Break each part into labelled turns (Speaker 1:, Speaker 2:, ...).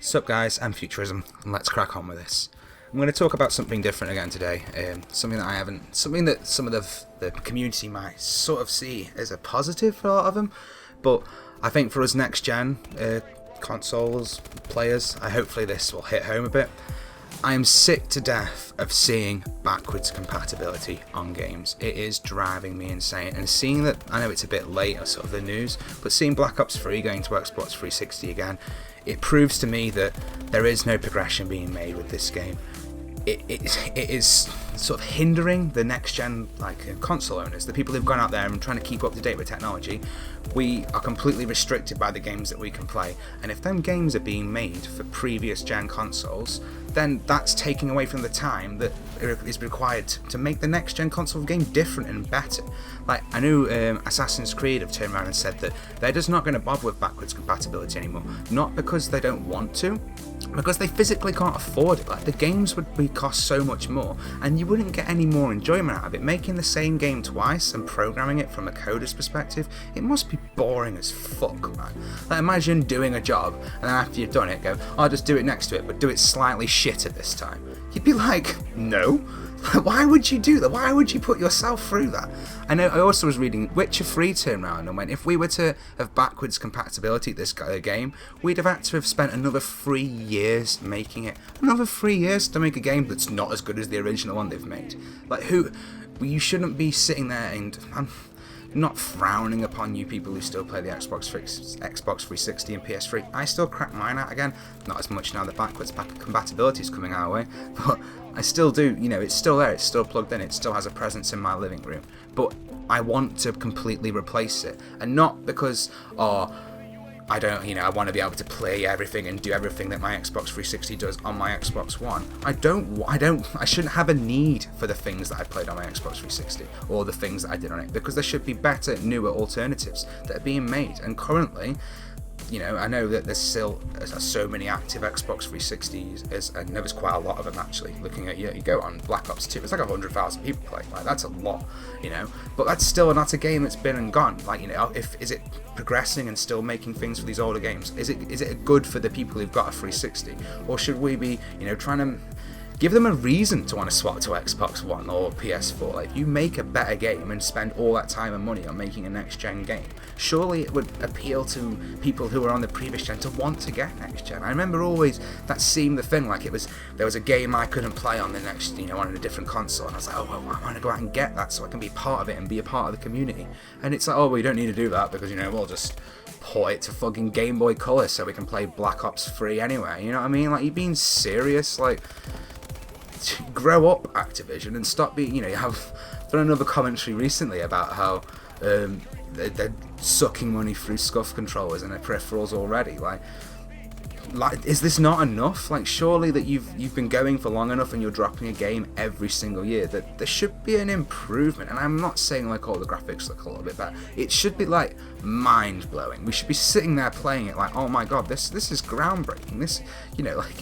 Speaker 1: Sup guys, I'm Futurizm, and let's crack on with this. I'm going to talk about something different again today, something that some of the community might sort of see as a positive for a lot of them, but I think for us next gen consoles, players, hopefully this will hit home a bit. I am sick to death of seeing backwards compatibility on games. It is driving me insane, and seeing that, I know it's a bit late or sort of the news, but seeing Black Ops 3 going to Xbox 360 again, it proves to me that there is no progression being made with this game. It is sort of hindering the next gen console owners, the people who've gone out there and trying to keep up to date with technology. We are completely restricted by the games that we can play, and if them games are being made for previous gen consoles, then that's taking away from the time that is required to make the next gen console game different and better. Like, I know Assassin's Creed have turned around and said that they're just not going to bother with backwards compatibility anymore, not because they don't want to, because they physically can't afford it. Like, the games would cost so much more, and you wouldn't get any more enjoyment out of it. Making the same game twice and programming it from a coder's perspective, it must be boring as fuck, man. Like, imagine doing a job, and then after you've done it, go, I'll just do it next to it, but do it slightly shitter this time. You'd be like, no. Why would you do that? Why would you put yourself through that? I know. I also was reading Witcher 3 turned around and went, if we were to have backwards compatibility at this game, we'd have had to have spent another 3 years making it. Another 3 years to make a game that's not as good as the original one they've made. Like, you shouldn't be sitting there, and I'm not frowning upon you people who still play the Xbox 360 and PS3. I still crack mine out again. Not as much now that backwards compatibility is coming our way, but I still do. You know, it's still there. It's still plugged in. It still has a presence in my living room. But I want to completely replace it, and not because I don't, I want to be able to play everything and do everything that my Xbox 360 does on my Xbox One. I shouldn't have a need for the things that I played on my Xbox 360 or the things that I did on it, because there should be better, newer alternatives that are being made. And currently, I know that there's still so many active Xbox 360s, and there's quite a lot of them actually. Looking at you go on Black Ops 2, it's like 100,000 people playing. Like, that's a lot, But that's still not a game that's been and gone. Like, is it progressing and still making things for these older games? Is it good for the people who've got a 360, or should we be, trying to give them a reason to want to swap to Xbox One or PS4? Like, if you make a better game and spend all that time and money on making a next gen game, surely it would appeal to people who are on the previous gen to want to get next gen. I remember always that seemed the thing, like there was a game I couldn't play on the next, on a different console, and I was like, I want to go out and get that so I can be part of it and be a part of the community. And it's like, well, you don't need to do that because, we'll just port it to fucking Game Boy Color so we can play Black Ops 3 anyway. You know what I mean? Like, you being serious? Like, grow up, Activision, and stop being, you have done another commentary recently about how they're sucking money through SCUF controllers and their peripherals already. Like, is this not enough? Like, surely that you've been going for long enough and you're dropping a game every single year, that there should be an improvement. And I'm not saying like, the graphics look a little bit better. It should be like mind-blowing. We should be sitting there playing it like, oh my god, this is groundbreaking. This, like,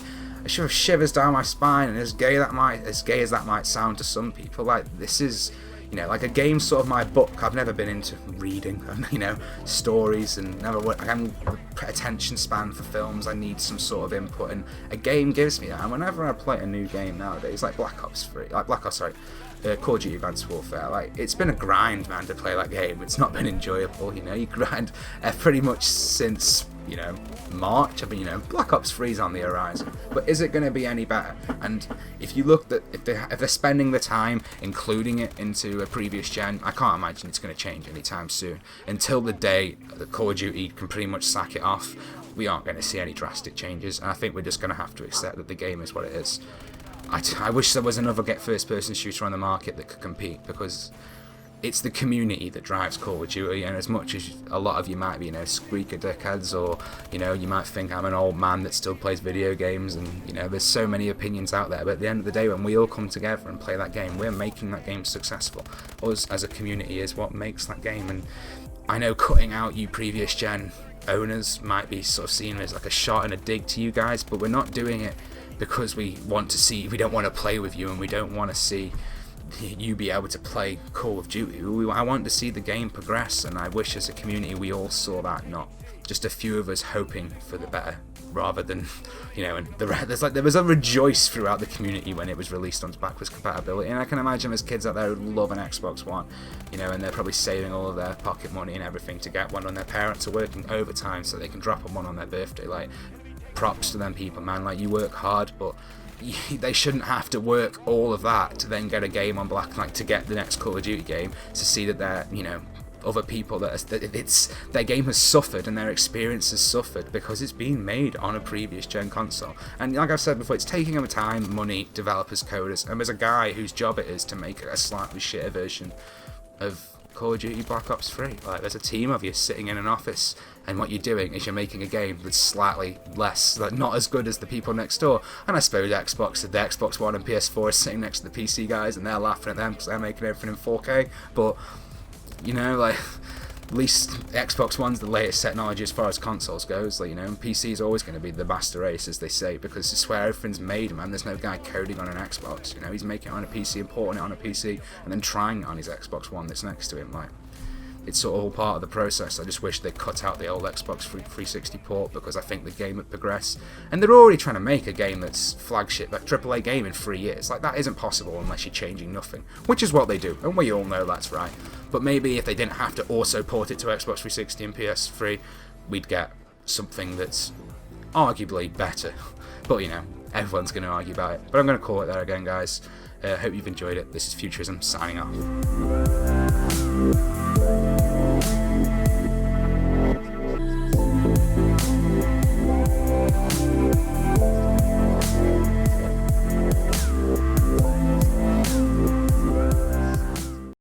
Speaker 1: I should have shivers down my spine, and as gay as that might sound to some people, like, this is, like, a game's sort of my book. I've never been into reading, stories, and I'm attention span for films. I need some sort of input, and a game gives me that. And whenever I play a new game nowadays, like Call of Duty Advanced Warfare, like, it's been a grind, man, to play that game. It's not been enjoyable, you grind pretty much since, March. I mean, Black Ops 3 is on the horizon, but is it going to be any better? And if you look that if they're spending the time including it into a previous gen, I can't imagine it's going to change anytime soon. Until the day that Call of Duty can pretty much sack it off, we aren't going to see any drastic changes, and I think we're just going to have to accept that the game is what it is. I wish there was another first-person shooter on the market that could compete, because it's the community that drives Call of Duty. And as much as a lot of you might be, squeaker dickheads, or, you might think I'm an old man that still plays video games, and, there's so many opinions out there, but at the end of the day, when we all come together and play that game, we're making that game successful. Us as a community is what makes that game. And I know cutting out you previous gen owners might be sort of seen as like a shot and a dig to you guys, but we're not doing it because we don't want to play with you, and we don't want to see you be able to play Call of Duty. I want to see the game progress, and I wish as a community we all saw that, not just a few of us hoping for the better, rather than, you know, and there was a rejoice throughout the community when it was released on backwards compatibility. And I can imagine there's kids out there who love an Xbox One, you know, and they're probably saving all of their pocket money and everything to get one, and their parents are working overtime so they can drop them one on their birthday. Like, props to them people, man. Like, you work hard, but they shouldn't have to work all of that to then get a game on black, like to get the next Call of Duty game, to see that they're, you know, other people that their game has suffered and their experience has suffered because it's been made on a previous gen console. And like I've said before, it's taking them time, money, developers, coders, and there's a guy whose job it is to make a slightly shitter version of Call of Duty Black Ops 3. Like, there's a team of you sitting in an office, and what you're doing is you're making a game that's slightly less, like, not as good as the people next door. And I suppose the Xbox One and PS4 is sitting next to the PC guys, and they're laughing at them because they're making everything in 4K. But, you know, like, at least Xbox One's the latest technology as far as consoles goes. Like, you know, and PC is always going to be the master race, as they say, because it's where everything's made, man. There's no guy coding on an Xbox, you know. He's making it on a PC, importing it on a PC, and then trying it on his Xbox One that's next to him. Like, it's sort of all part of the process. I just wish they'd cut out the old Xbox 360 port, because I think the game would progress. And they're already trying to make a game that's flagship, a AAA game in 3 years. Like, that isn't possible unless you're changing nothing, which is what they do, and we all know that's right. But maybe if they didn't have to also port it to Xbox 360 and PS3, we'd get something that's arguably better. But, you know, everyone's going to argue about it. But I'm going to call it there again, guys. Hope you've enjoyed it. This is Futurizm, signing off.